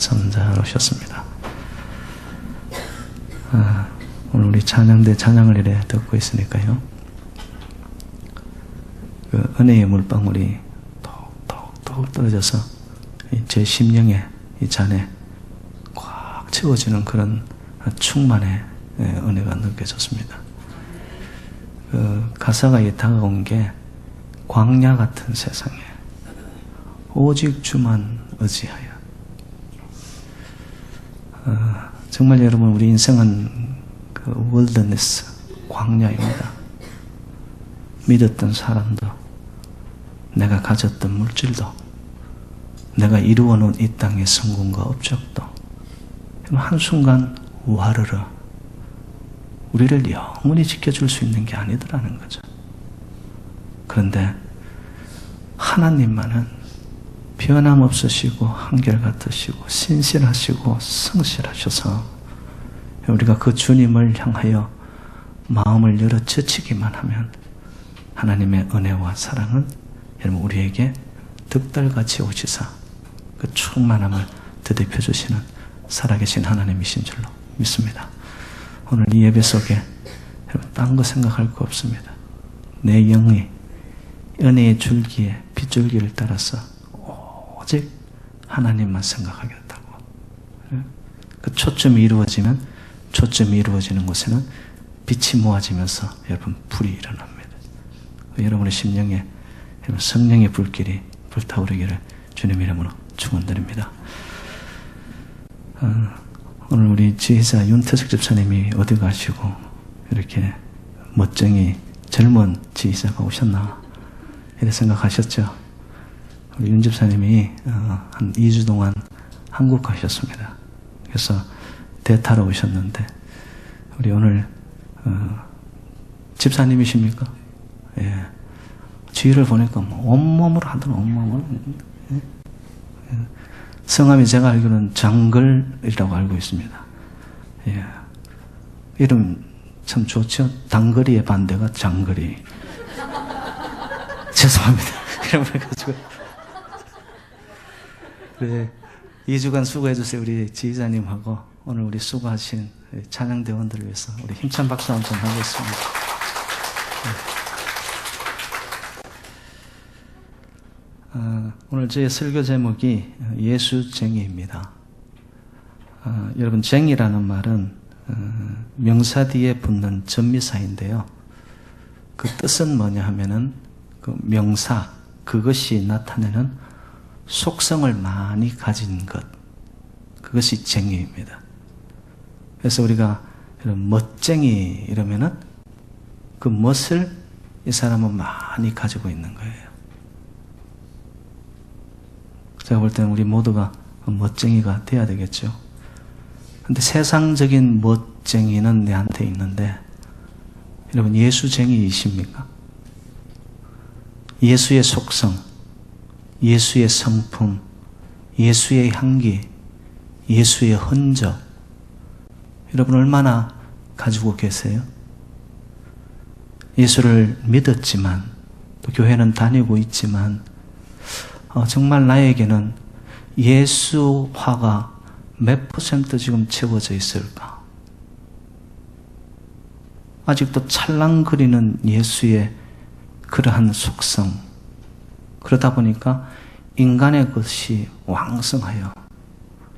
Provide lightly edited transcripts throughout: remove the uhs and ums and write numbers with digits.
참 잘 오셨습니다. 오늘 우리 찬양대 찬양을 이래 듣고 있으니까요. 그 은혜의 물방울이 톡톡톡 떨어져서 제 심령에 이 잔에 꽉 채워지는 그런 충만의 은혜가 느껴졌습니다. 그 가사가 다가온 게 광야 같은 세상에 오직 주만 의지하여. 정말 여러분, 우리 인생은 그 월드네스, 광야입니다. 믿었던 사람도, 내가 가졌던 물질도, 내가 이루어놓은 이 땅의 성공과 업적도 한순간 와르르 우리를 영원히 지켜줄 수 있는 게 아니더라는 거죠. 그런데 하나님만은 변함없으시고 한결같으시고 신실하시고 성실하셔서 우리가 그 주님을 향하여 마음을 열어 젖히기만 하면 하나님의 은혜와 사랑은 여러분 우리에게 득달같이 오시사 그 충만함을 드디펴 주시는 살아계신 하나님이신 줄로 믿습니다. 오늘 이 예배 속에 여러분 딴 거 생각할 거 없습니다. 내 영이 은혜의 줄기에 빗줄기를 따라서 오직 하나님만 생각하겠다고. 그 초점이 이루어지면 초점이 이루어지는 곳에는 빛이 모아지면서 여러분 불이 일어납니다. 여러분의 심령에 성령의 불길이 불타오르기를 주님 이름으로 축원드립니다. 오늘 우리 지휘자 윤태석 집사님이 어디 가시고 이렇게 멋쟁이 젊은 지휘자가 오셨나 이렇게 생각하셨죠? 우리 윤 집사님이 한 2주 동안 한국 가셨습니다. 그래서 대타로 오셨는데 우리 오늘 집사님이십니까? 예. 지휘를 보니까 온몸으로 하더라. 온몸으로. 예. 성함이 제가 알기로는 장글이라고 알고 있습니다. 예. 이름 참 좋죠. 단거리의 반대가 장거리. 죄송합니다. 이름을 가지고. 네, 2주간 수고해주세요. 우리 지휘자님하고 오늘 우리 수고하신 찬양대원들을 위해서 우리 힘찬 박수 한번 하겠습니다. 네. 오늘 저의 설교 제목이 예수쟁이입니다. 여러분, 쟁이라는 말은 명사 뒤에 붙는 전미사인데요. 그 뜻은 뭐냐 하면은 그 명사, 그것이 나타내는 속성을 많이 가진 것, 그것이 쟁이입니다. 그래서 우리가 이런 멋쟁이 이러면은 그 멋을 이 사람은 많이 가지고 있는 거예요. 제가 볼 때는 우리 모두가 멋쟁이가 돼야 되겠죠. 근데 세상적인 멋쟁이는 내한테 있는데 여러분, 예수쟁이이십니까? 예수의 속성, 예수의 성품, 예수의 향기, 예수의 흔적, 여러분 얼마나 가지고 계세요? 예수를 믿었지만 또 교회는 다니고 있지만 정말 나에게는 예수화가 몇 % 지금 채워져 있을까? 아직도 찰랑거리는 예수의 그러한 속성, 그러다 보니까 인간의 것이 왕성하여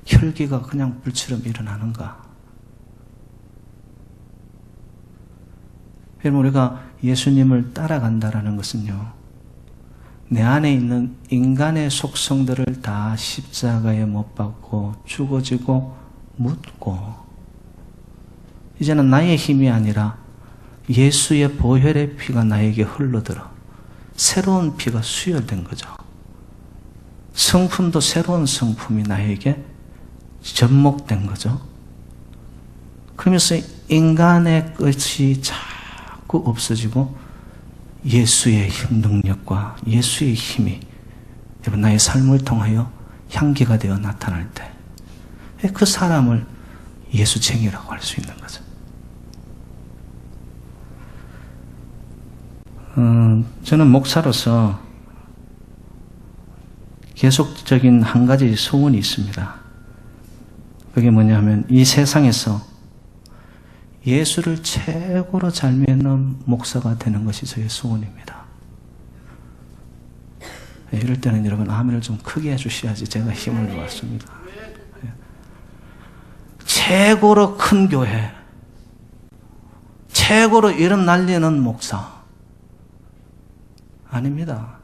혈기가 그냥 불처럼 일어나는가? 여러분, 우리가 예수님을 따라간다라는 것은요, 내 안에 있는 인간의 속성들을 다 십자가에 못 박고 죽어지고 묻고 이제는 나의 힘이 아니라 예수의 보혈의 피가 나에게 흘러들어 새로운 피가 수혈된 거죠. 성품도 새로운 성품이 나에게 접목된 거죠. 그러면서 인간의 것이 자꾸 없어지고 예수의 능력과 예수의 힘이 나의 삶을 통하여 향기가 되어 나타날 때 그 사람을 예수쟁이라고 할 수 있는 거죠. 저는 목사로서 계속적인 한 가지 소원이 있습니다. 그게 뭐냐면 이 세상에서 예수를 최고로 잘 믿는 목사가 되는 것이 저의 소원입니다. 이럴 때는 여러분 아멘을 좀 크게 해주셔야지 제가 힘을 받습니다. 최고로 큰 교회, 최고로 이름 날리는 목사 아닙니다.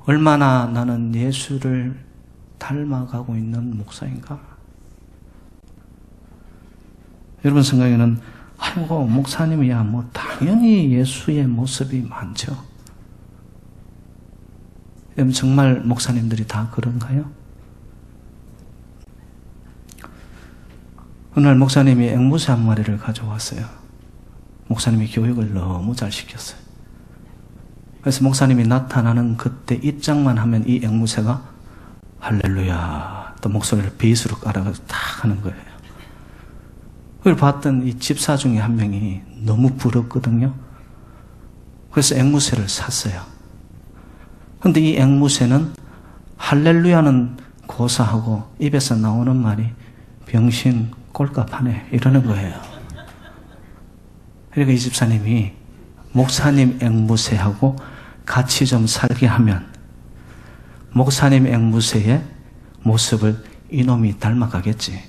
얼마나 나는 예수를 닮아가고 있는 목사인가? 여러분 생각에는 아이고 목사님이야 뭐 당연히 예수의 모습이 많죠. 여러분 정말 목사님들이 다 그런가요? 어느 날 목사님이 앵무새 한 마리를 가져왔어요. 목사님이 교육을 너무 잘 시켰어요. 그래서 목사님이 나타나는 그때 입장만 하면 이 앵무새가 할렐루야 또 목소리를 베이스로 깔아가지고 딱 하는 거예요. 그걸 봤던 이 집사 중에 한 명이 너무 부럽거든요. 그래서 앵무새를 샀어요. 근데 이 앵무새는 할렐루야는 고사하고 입에서 나오는 말이 병신 꼴값하네 이러는 거예요. 그러니까 이 집사님이 목사님 앵무새하고 같이 좀 살게 하면 목사님 앵무새의 모습을 이놈이 닮아가겠지.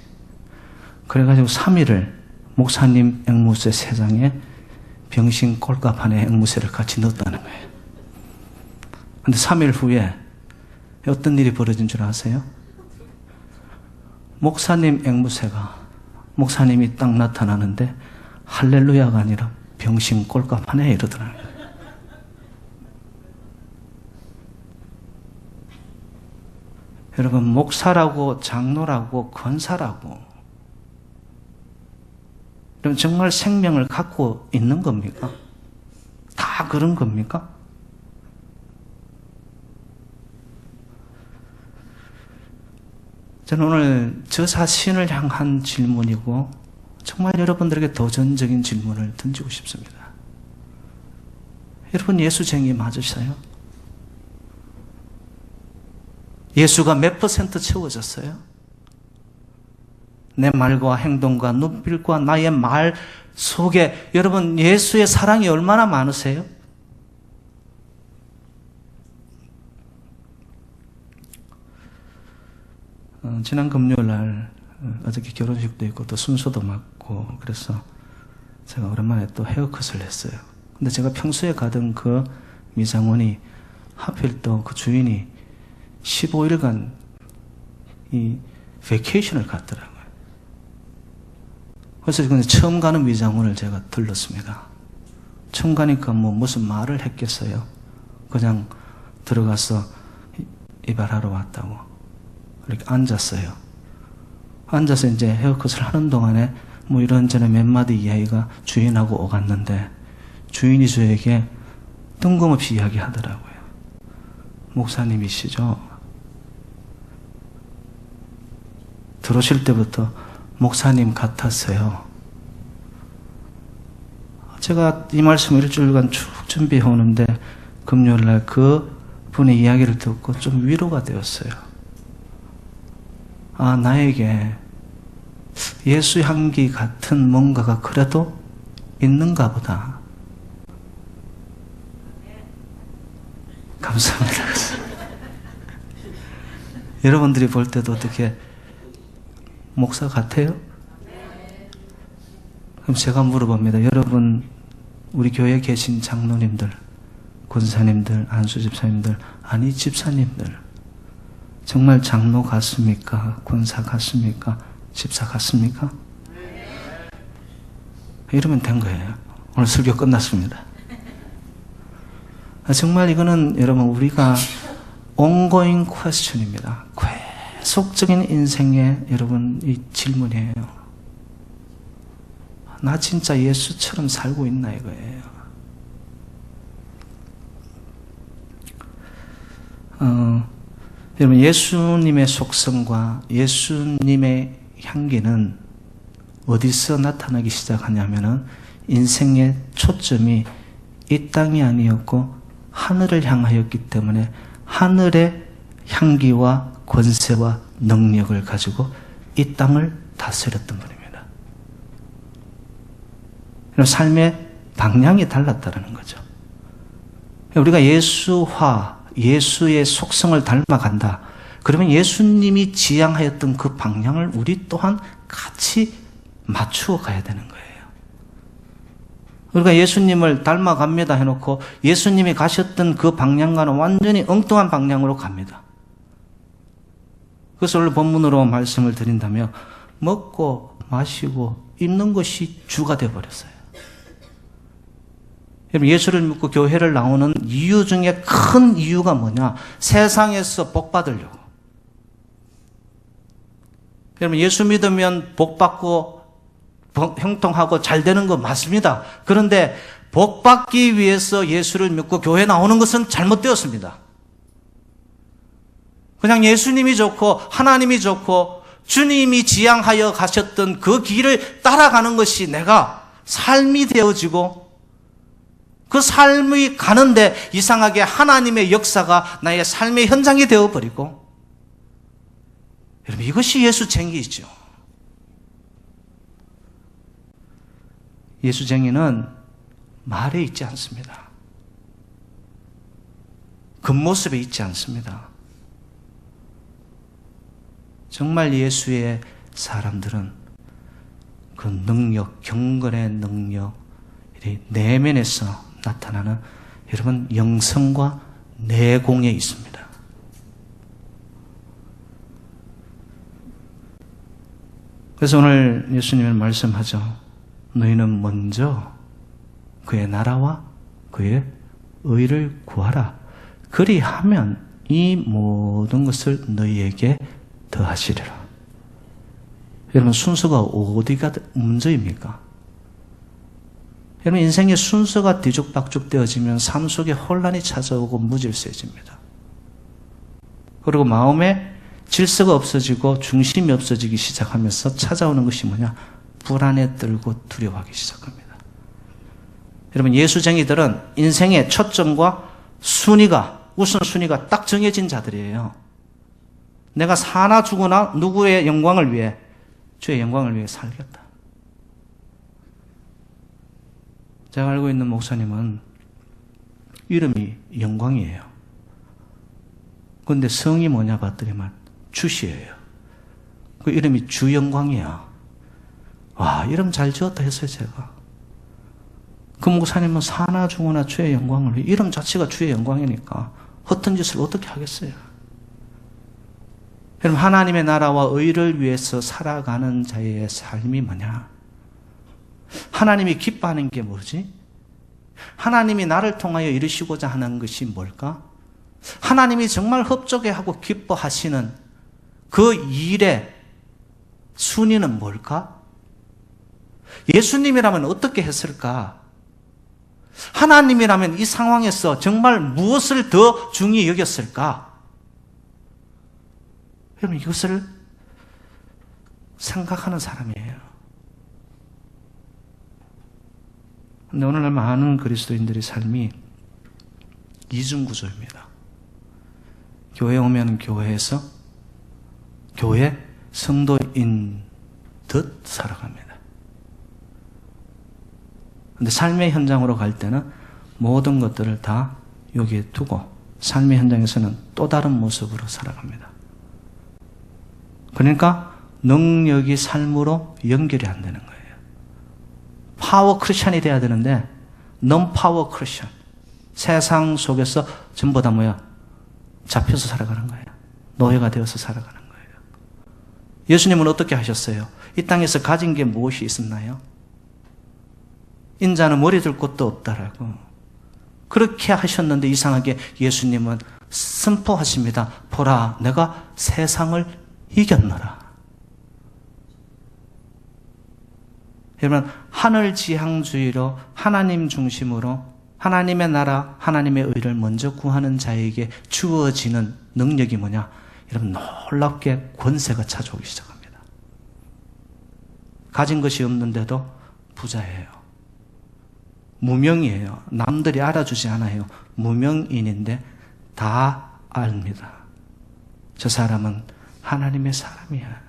그래가지고 3일을 목사님 앵무새 세상에 병신 꼴값하네 앵무새를 같이 넣었다는 거예요. 근데 3일 후에 어떤 일이 벌어진 줄 아세요? 목사님 앵무새가 목사님이 딱 나타나는데 할렐루야가 아니라 병신 꼴값하네 이러더라고요. 여러분 목사라고 장로라고 권사라고 여러분 정말 생명을 갖고 있는 겁니까? 다 그런 겁니까? 저는 오늘 저 자신을 향한 질문이고 정말 여러분들에게 도전적인 질문을 던지고 싶습니다. 여러분 예수쟁이 맞으세요? 예수가 몇 % 채워졌어요? 내 말과 행동과 눈빛과 나의 말 속에 여러분 예수의 사랑이 얼마나 많으세요? 지난 금요일 날 어저께 결혼식도 있고 또 순서도 맞고 그래서 제가 오랜만에 또 헤어컷을 했어요. 근데 제가 평소에 가던 그 미장원이 하필 또 그 주인이 15일간 이 베케이션을 갔더라고요. 그래서 처음 가는 미장원을 제가 들렀습니다. 처음 가니까 뭐 무슨 말을 했겠어요. 그냥 들어가서 이발하러 왔다고 이렇게 앉았어요. 앉아서 이제 헤어컷을 하는 동안에 뭐 이런저런 몇 마디 이야기가 주인하고 오갔는데 주인이 저에게 뜬금없이 이야기하더라고요. 목사님이시죠? 들어오실 때부터 목사님 같았어요. 제가 이 말씀 일주일간 쭉 준비해 오는데 금요일날 그 분의 이야기를 듣고 좀 위로가 되었어요. 아, 나에게 예수 향기 같은 뭔가가 그래도 있는가 보다. 감사합니다. 여러분들이 볼 때도 어떻게 목사 같아요? 그럼 제가 물어봅니다. 여러분, 우리 교회에 계신 장로님들, 권사님들, 안수 집사님들, 아니 집사님들, 정말 장로 같습니까? 권사 같습니까? 집사 같습니까? 이러면 된 거예요. 오늘 설교 끝났습니다. 정말 이거는 여러분 우리가 ongoing question입니다. 계속적인 인생의 여러분 이 질문이에요. 나 진짜 예수처럼 살고 있나 이거예요. 여러분 예수님의 속성과 예수님의 향기는 어디서 나타나기 시작하냐면은 인생의 초점이 이 땅이 아니었고 하늘을 향하였기 때문에 하늘의 향기와 권세와 능력을 가지고 이 땅을 다스렸던 분입니다. 삶의 방향이 달랐다는 거죠. 우리가 예수화, 예수의 속성을 닮아간다. 그러면 예수님이 지향하였던 그 방향을 우리 또한 같이 맞추어 가야 되는 거예요. 우리가 예수님을 닮아갑니다 해놓고 예수님이 가셨던 그 방향과는 완전히 엉뚱한 방향으로 갑니다. 그래서 오늘 본문으로 말씀을 드린다면 먹고 마시고 입는 것이 주가 되어버렸어요. 여러분, 예수를 믿고 교회를 나오는 이유 중에 큰 이유가 뭐냐? 세상에서 복 받으려고. 여러분, 예수 믿으면 복 받고 형통하고 잘 되는 거 맞습니다. 그런데 복 받기 위해서 예수를 믿고 교회 나오는 것은 잘못되었습니다. 그냥 예수님이 좋고 하나님이 좋고 주님이 지향하여 가셨던 그 길을 따라가는 것이 내가 삶이 되어지고 그 삶이 가는데 이상하게 하나님의 역사가 나의 삶의 현장이 되어버리고, 여러분, 이것이 예수쟁이이죠. 예수쟁이는 말에 있지 않습니다. 겉모습에 있지 않습니다. 정말 예수의 사람들은 그 능력, 경건의 능력, 내면에서 나타나는, 여러분, 영성과 내공에 있습니다. 그래서 오늘 예수님은 말씀하죠. 너희는 먼저 그의 나라와 그의 의를 구하라. 그리하면 이 모든 것을 너희에게 더하시리라. 여러분, 순서가 어디가 문제입니까? 여러분, 인생의 순서가 뒤죽박죽 되어지면 삶 속에 혼란이 찾아오고 무질서해집니다. 그리고 마음에 질서가 없어지고 중심이 없어지기 시작하면서 찾아오는 것이 뭐냐? 불안에 떨고 두려워하기 시작합니다. 여러분, 예수쟁이들은 인생의 초점과 순위가, 우선순위가 딱 정해진 자들이에요. 내가 사나 죽으나 누구의 영광을 위해, 주의 영광을 위해 살겠다. 제가 알고 있는 목사님은 이름이 영광이에요. 그런데 성이 뭐냐 봤더니만 주시예요. 그 이름이 주영광이야. 와, 이름 잘 지었다 했어요, 제가. 그 목사님은 사나 죽으나 주의 영광을 위해, 이름 자체가 주의 영광이니까 허튼 짓을 어떻게 하겠어요? 여러분, 하나님의 나라와 의를 위해서 살아가는 자의 삶이 뭐냐? 하나님이 기뻐하는 게 뭐지? 하나님이 나를 통하여 이루시고자 하는 것이 뭘까? 하나님이 정말 흡족해하고 기뻐하시는 그 일의 순위는 뭘까? 예수님이라면 어떻게 했을까? 하나님이라면 이 상황에서 정말 무엇을 더 중히 여겼을까? 여러분, 이것을 생각하는 사람이에요. 근데 오늘날 많은 그리스도인들의 삶이 이중구조입니다. 교회 오면 교회에서 교회 성도인 듯 살아갑니다. 근데 삶의 현장으로 갈 때는 모든 것들을 다 여기에 두고 삶의 현장에서는 또 다른 모습으로 살아갑니다. 그러니까 능력이 삶으로 연결이 안 되는 거예요. 파워 크리스천이 돼야 되는데 non 파워 크리스천, 세상 속에서 전부 다 뭐야? 잡혀서 살아가는 거예요. 노예가 되어서 살아가는 거예요. 예수님은 어떻게 하셨어요? 이 땅에서 가진 게 무엇이 있었나요? 인자는 머리 들 곳도 없다라고. 그렇게 하셨는데 이상하게 예수님은 선포하십니다. 보라, 내가 세상을 이겼노라. 여러분, 하늘지향주의로 하나님 중심으로 하나님의 나라, 하나님의 의를 먼저 구하는 자에게 주어지는 능력이 뭐냐? 여러분, 놀랍게 권세가 찾아오기 시작합니다. 가진 것이 없는데도 부자예요. 무명이에요. 남들이 알아주지 않아요. 무명인인데 다 압니다. 저 사람은 하나님의 사람이야.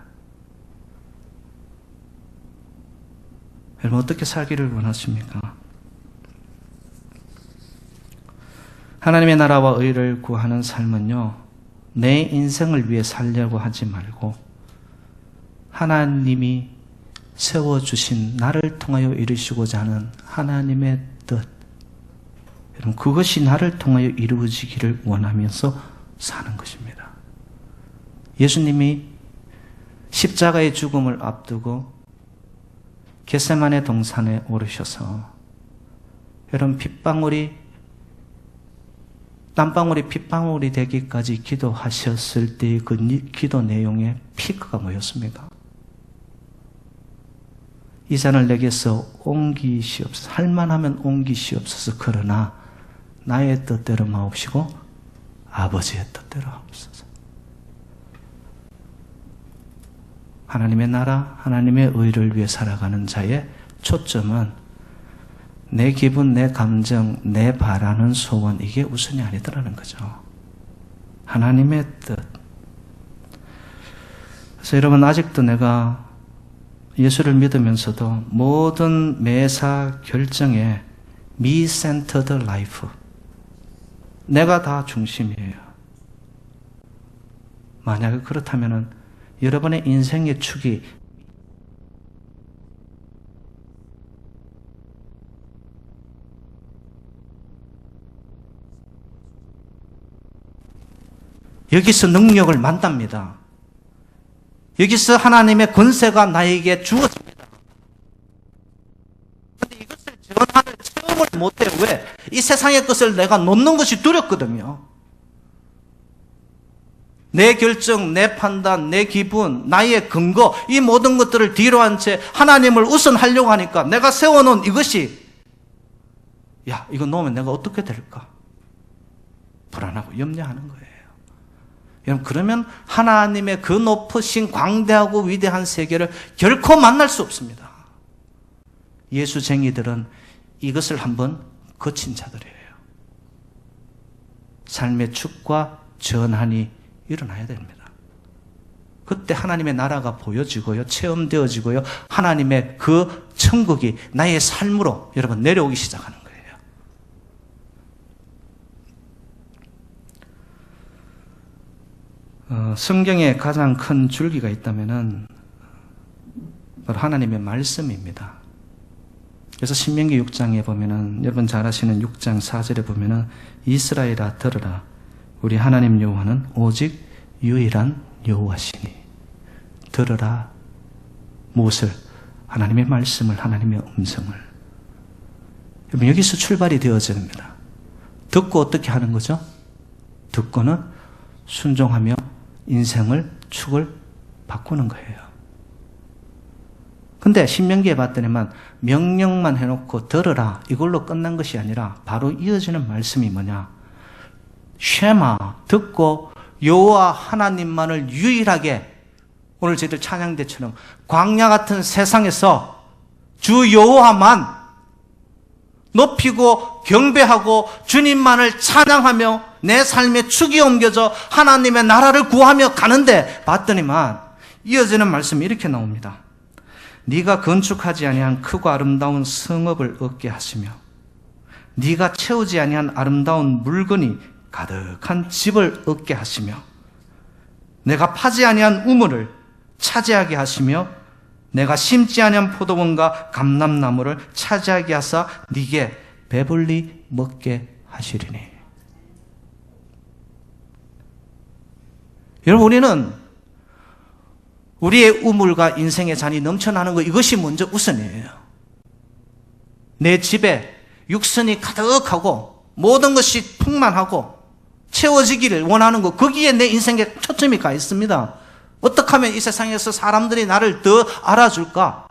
여러분, 어떻게 살기를 원하십니까? 하나님의 나라와 의를 구하는 삶은요, 내 인생을 위해 살려고 하지 말고 하나님이 세워주신 나를 통하여 이루시고자 하는 하나님의 뜻, 여러분, 그것이 나를 통하여 이루어지기를 원하면서 사는 것입니다. 예수님이 십자가의 죽음을 앞두고 겟세마네 동산에 오르셔서 여러분, 땀방울이 핏방울이 되기까지 기도하셨을 때의 그 기도 내용에 피크가 뭐였습니까? 이 잔을 내게서 옮기시옵소서. 할만하면 옮기시옵소서. 그러나 나의 뜻대로 마옵시고 아버지의 뜻대로 하옵소서. 하나님의 나라, 하나님의 의를 위해 살아가는 자의 초점은 내 기분, 내 감정, 내 바라는 소원, 이게 우선이 아니더라는 거죠. 하나님의 뜻. 그래서 여러분, 아직도 내가 예수를 믿으면서도 모든 매사 결정에 me-centered life, 내가 다 중심이에요. 만약에 그렇다면 여러분의 인생의 축이 여기서 능력을 만납니다. 여기서 하나님의 권세가 나에게 주어집니다. 그런데 이것을 전하는 체험을 못해요. 왜? 이 세상의 것을 내가 놓는 것이 두렵거든요. 내 결정, 내 판단, 내 기분, 나의 근거, 이 모든 것들을 뒤로 한 채 하나님을 우선하려고 하니까 내가 세워놓은 이것이, 야, 이거 놓으면 내가 어떻게 될까? 불안하고 염려하는 거예요. 여러분, 그러면 하나님의 그 높으신 광대하고 위대한 세계를 결코 만날 수 없습니다. 예수쟁이들은 이것을 한번 거친 자들이에요. 삶의 축과 전환이 일어나야 됩니다. 그때 하나님의 나라가 보여지고요, 체험되어지고요, 하나님의 그 천국이 나의 삶으로 여러분 내려오기 시작하는 거예요. 성경에 가장 큰 줄기가 있다면은 바로 하나님의 말씀입니다. 그래서 신명기 6장에 보면은, 여러분 잘 아시는 6장 4절에 보면은, 이스라엘아 들으라, 우리 하나님 여호와는 오직 유일한 여호와시니. 들으라. 무엇을? 하나님의 말씀을, 하나님의 음성을. 여러분, 여기서 출발이 되어져야 됩니다. 듣고 어떻게 하는 거죠? 듣고는 순종하며 인생을, 축을 바꾸는 거예요. 근데 신명기에 봤더니만 명령만 해놓고 들으라, 이걸로 끝난 것이 아니라 바로 이어지는 말씀이 뭐냐? 쉐마, 듣고 여호와 하나님만을 유일하게, 오늘 저희들 찬양대처럼 광야 같은 세상에서 주 여호와만 높이고 경배하고 주님만을 찬양하며 내 삶의 축이 옮겨져 하나님의 나라를 구하며 가는데, 봤더니만 이어지는 말씀이 이렇게 나옵니다. 네가 건축하지 아니한 크고 아름다운 성읍을 얻게 하시며 네가 채우지 아니한 아름다운 물건이 가득한 집을 얻게 하시며 내가 파지 아니한 우물을 차지하게 하시며 내가 심지 아니한 포도원과 감람나무를 차지하게 하사 네게 배불리 먹게 하시리니. 여러분, 우리는 우리의 우물과 인생의 잔이 넘쳐나는 것, 이것이 먼저 우선이에요. 내 집에 육선이 가득하고 모든 것이 풍만하고 채워지기를 원하는 것, 거기에 내 인생에 초점이 가 있습니다. 어떻게 하면 이 세상에서 사람들이 나를 더 알아줄까?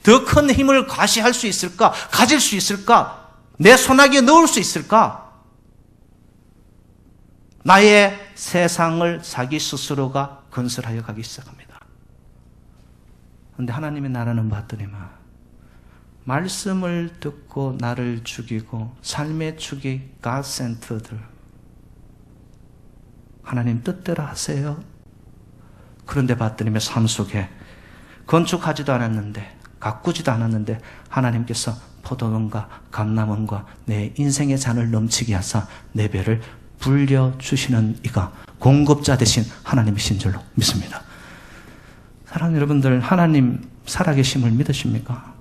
더 큰 힘을 과시할 수 있을까? 가질 수 있을까? 내 손아귀에 넣을 수 있을까? 나의 세상을 자기 스스로가 건설하여 가기 시작합니다. 그런데 하나님의 나라는 봤더니만 말씀을 듣고 나를 죽이고 삶의 축이 God-centered. 하나님 뜻대로 하세요. 그런데 봤더니 삶 속에 건축하지도 않았는데, 가꾸지도 않았는데 하나님께서 포도원과 감람원과 내 인생의 잔을 넘치게 하사 내 배를 불려주시는 이가 공급자 되신 하나님이신 줄로 믿습니다. 사랑하는 여러분들, 하나님 살아계심을 믿으십니까?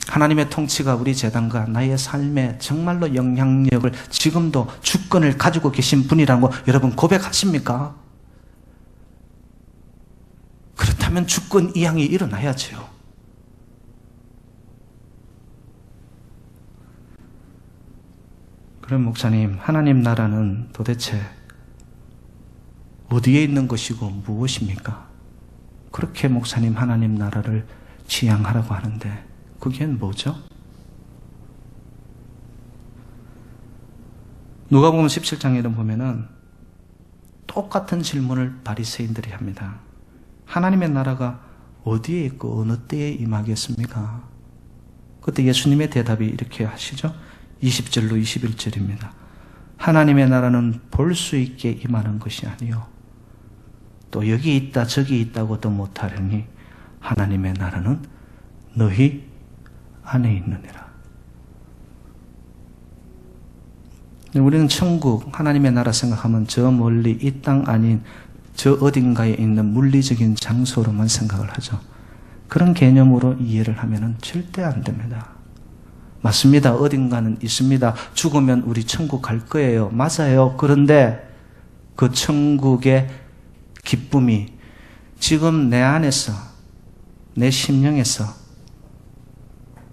하나님의 통치가 우리 재단과 나의 삶에 정말로 영향력을, 지금도 주권을 가지고 계신 분이라고 여러분 고백하십니까? 그렇다면 주권 이양이 일어나야죠. 그럼 목사님, 하나님 나라는 도대체 어디에 있는 것이고 무엇입니까? 그렇게 목사님 하나님 나라를 지향하라고 하는데 그게 뭐죠? 누가복음 17장에 보면은 똑같은 질문을 바리새인들이 합니다. 하나님의 나라가 어디에 있고 어느 때에 임하겠습니까? 그때 예수님의 대답이 이렇게 하시죠. 20절로 21절입니다. 하나님의 나라는 볼 수 있게 임하는 것이 아니요 또 여기 있다 저기 있다고도 못하려니 하나님의 나라는 너희 안에 있느니라. 우리는 천국, 하나님의 나라 생각하면 저 멀리 이 땅 아닌 저 어딘가에 있는 물리적인 장소로만 생각을 하죠. 그런 개념으로 이해를 하면 절대 안 됩니다. 맞습니다. 어딘가는 있습니다. 죽으면 우리 천국 갈 거예요. 맞아요. 그런데 그 천국의 기쁨이 지금 내 안에서, 내 심령에서,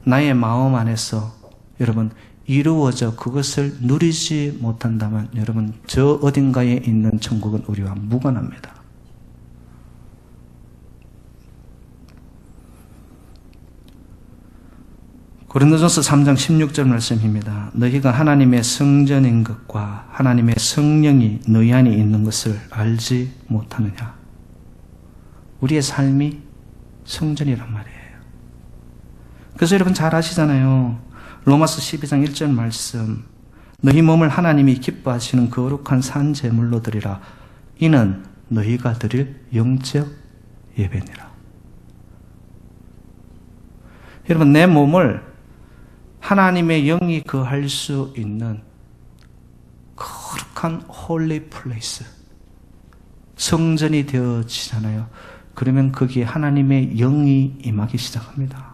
나의 마음 안에서 여러분 이루어져 그것을 누리지 못한다면 여러분 저 어딘가에 있는 천국은 우리와 무관합니다. 고린도전서 3장 16절 말씀입니다. 너희가 하나님의 성전인 것과 하나님의 성령이 너희 안에 있는 것을 알지 못하느냐. 우리의 삶이 성전이란 말이에요. 그래서 여러분 잘 아시잖아요. 로마서 12장 1절 말씀, 너희 몸을 하나님이 기뻐하시는 거룩한 산 제물로 드리라. 이는 너희가 드릴 영적 예배니라. 여러분 내 몸을 하나님의 영이 거할 수 있는 거룩한 홀리 플레이스, 성전이 되어지잖아요. 그러면 거기에 하나님의 영이 임하기 시작합니다.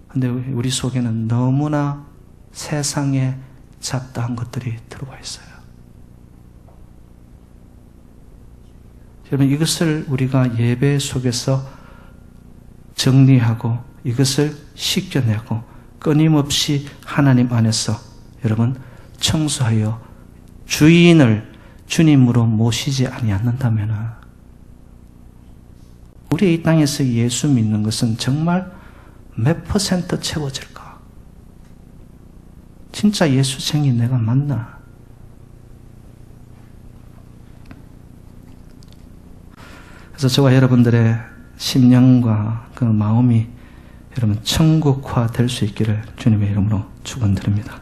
근데 우리 속에는 너무나 세상에 잡다한 것들이 들어와 있어요. 여러분 이것을 우리가 예배 속에서 정리하고 이것을 씻겨내고 끊임없이 하나님 안에서 여러분 청소하여 주인을 주님으로 모시지 아니한다면 우리 이 땅에서 예수 믿는 것은 정말 몇 퍼센트 채워질까? 진짜 예수쟁이 내가 맞나? 그래서 저와 여러분들의 심령과 그 마음이 여러분 천국화 될 수 있기를 주님의 이름으로 축원드립니다.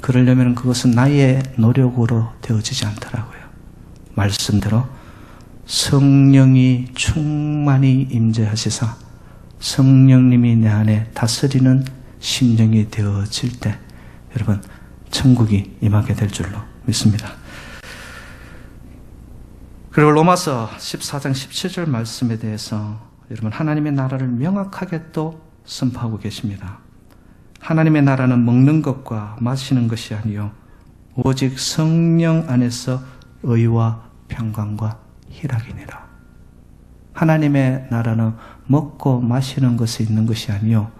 그러려면 그것은 나의 노력으로 되어지지 않더라고요. 말씀대로 성령이 충만히 임재하시사 성령님이 내 안에 다스리는 심령이 되어질 때 여러분 천국이 임하게 될 줄로 믿습니다. 그리고 로마서 14장 17절 말씀에 대해서 여러분 하나님의 나라를 명확하게 또 선포하고 계십니다. 하나님의 나라는 먹는 것과 마시는 것이 아니요 오직 성령 안에서 의와 평강과 희락이니라. 하나님의 나라는 먹고 마시는 것에 있는 것이 아니요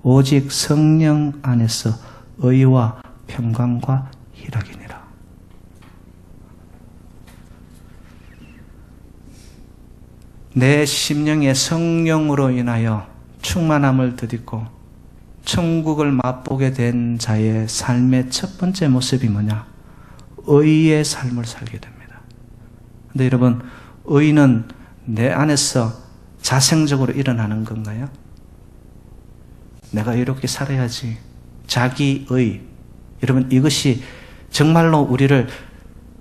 오직 성령 안에서 의와 평강과 희락이니라. 내 심령의 성령으로 인하여 충만함을 덧입고 천국을 맛보게 된 자의 삶의 첫 번째 모습이 뭐냐? 의의 삶을 살게 됩니다. 근데 여러분, 의는 내 안에서 자생적으로 일어나는 건가요? 내가 이렇게 살아야지. 자기의. 여러분, 이것이 정말로 우리를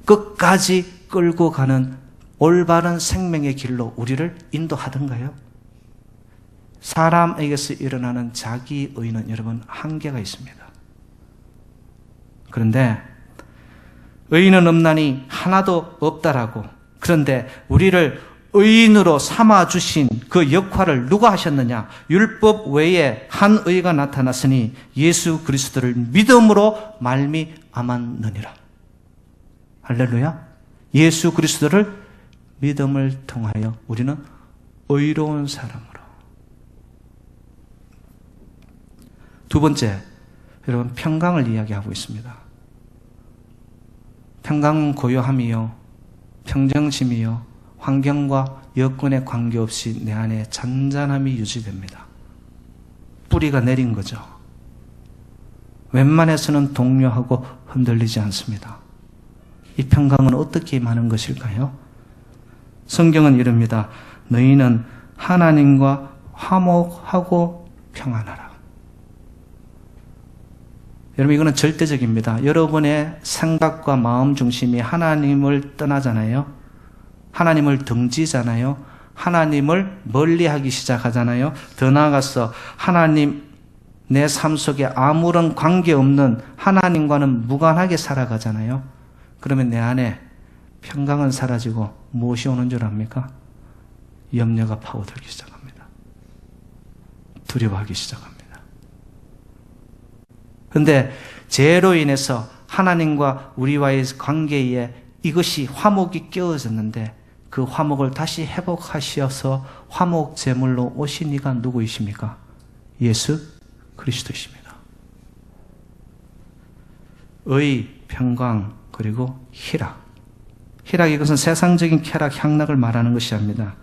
끝까지 끌고 가는 올바른 생명의 길로 우리를 인도하던가요? 사람에게서 일어나는 자기의는 여러분 한계가 있습니다. 그런데 의인은 없나니 하나도 없다라고, 그런데 우리를 의인으로 삼아주신 그 역할을 누가 하셨느냐? 율법 외에 한 의가 나타났으니 예수 그리스도를 믿음으로 말미암았느니라. 할렐루야. 예수 그리스도를 믿음을 통하여 우리는 의로운 사람으로. 두 번째, 여러분 평강을 이야기하고 있습니다. 평강은 고요함이요, 평정심이요, 환경과 여건에 관계없이 내 안에 잔잔함이 유지됩니다. 뿌리가 내린 거죠. 웬만해서는 동요하고 흔들리지 않습니다. 이 평강은 어떻게 임하는 것일까요? 성경은 이릅니다. 너희는 하나님과 화목하고 평안하라. 여러분, 이거는 절대적입니다. 여러분의 생각과 마음 중심이 하나님을 떠나잖아요. 하나님을 등지잖아요. 하나님을 멀리하기 시작하잖아요. 더 나아가서 하나님, 내 삶 속에 아무런 관계없는 하나님과는 무관하게 살아가잖아요. 그러면 내 안에 평강은 사라지고 무엇이 오는 줄 압니까? 염려가 파고들기 시작합니다. 두려워하기 시작합니다. 그런데 죄로 인해서 하나님과 우리와의 관계에 이것이 화목이 깨어졌는데 그 화목을 다시 회복하셔서 화목 제물로 오신 이가 누구이십니까? 예수 그리스도이십니다. 의, 평강, 그리고 희락. 희락, 이것은 세상적인 쾌락, 향락을 말하는 것이 아닙니다.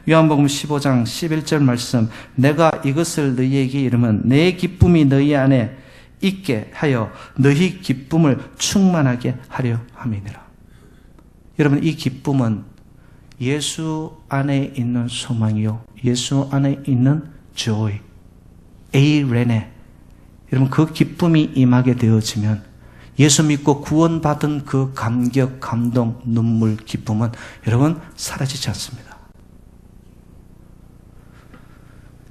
요한복음 15장 11절 말씀, 내가 이것을 너희에게 이르면 내 기쁨이 너희 안에 있게 하여 너희 기쁨을 충만하게 하려 함이니라. 여러분, 이 기쁨은 예수 안에 있는 소망이요, 예수 안에 있는 joy, 에이레네. 여러분, 그 기쁨이 임하게 되어지면 예수 믿고 구원받은 그 감격, 감동, 눈물, 기쁨은 여러분 사라지지 않습니다.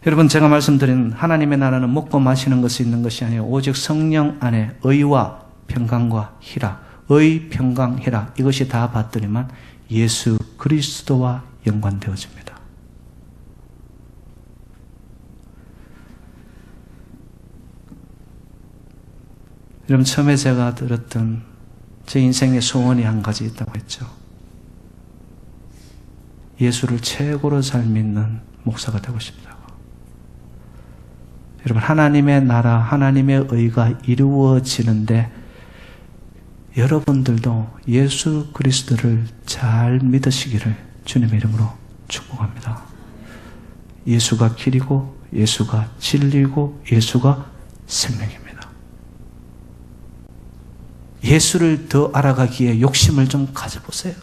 여러분, 제가 말씀드린 하나님의 나라는 먹고 마시는 것이 있는 것이 아니에요. 오직 성령 안에 의와 평강과 희락, 의, 평강, 희락, 이것이 다 받더니만 예수 그리스도와 연관되어집니다. 여러분, 처음에 제가 들었던 제 인생의 소원이 한 가지 있다고 했죠. 예수를 최고로 잘 믿는 목사가 되고 싶다고. 여러분, 하나님의 나라, 하나님의 의가 이루어지는데 여러분들도 예수 그리스도를 잘 믿으시기를 주님의 이름으로 축복합니다. 예수가 길이고 예수가 진리고 예수가 생명입니다. 예수를 더 알아가기에 욕심을 좀 가져보세요.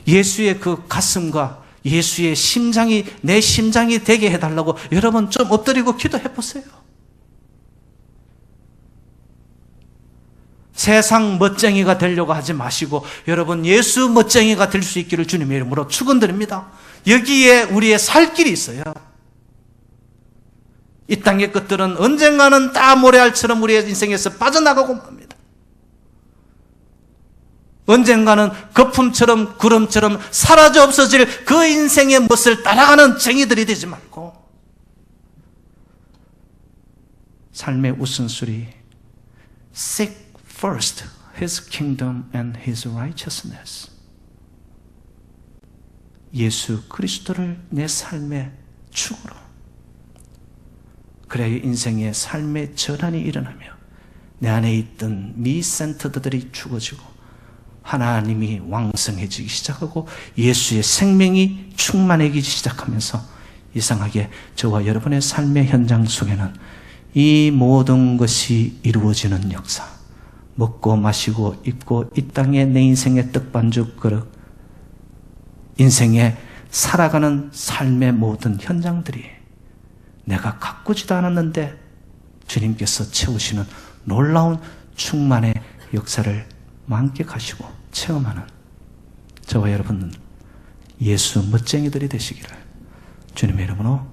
예수의 그 가슴과 예수의 심장이 내 심장이 되게 해달라고 여러분 좀 엎드리고 기도해보세요. 세상 멋쟁이가 되려고 하지 마시고 여러분 예수 멋쟁이가 될 수 있기를 주님의 이름으로 축원드립니다. 여기에 우리의 살 길이 있어요. 이 땅의 것들은 언젠가는 다 모래알처럼 우리의 인생에서 빠져나가고 맙니다. 언젠가는 거품처럼 구름처럼 사라져 없어질 그 인생의 멋을 따라가는 쟁이들이 되지 말고 삶의 우선순위 Seek first His kingdom and His righteousness. 예수 그리스도를 내 삶의 축으로, 그래야 인생의 삶의 전환이 일어나며 내 안에 있던 미센터들이 죽어지고 하나님이 왕성해지기 시작하고 예수의 생명이 충만해지기 시작하면서 이상하게 저와 여러분의 삶의 현장 속에는 이 모든 것이 이루어지는 역사, 먹고 마시고 입고 이 땅에 내 인생의 떡반죽 그릇, 인생에 살아가는 삶의 모든 현장들이 내가 가꾸지도 않았는데 주님께서 채우시는 놀라운 충만의 역사를 만끽하시고 체험하는 저와 여러분 예수 멋쟁이들이 되시기를 주님의 이름으로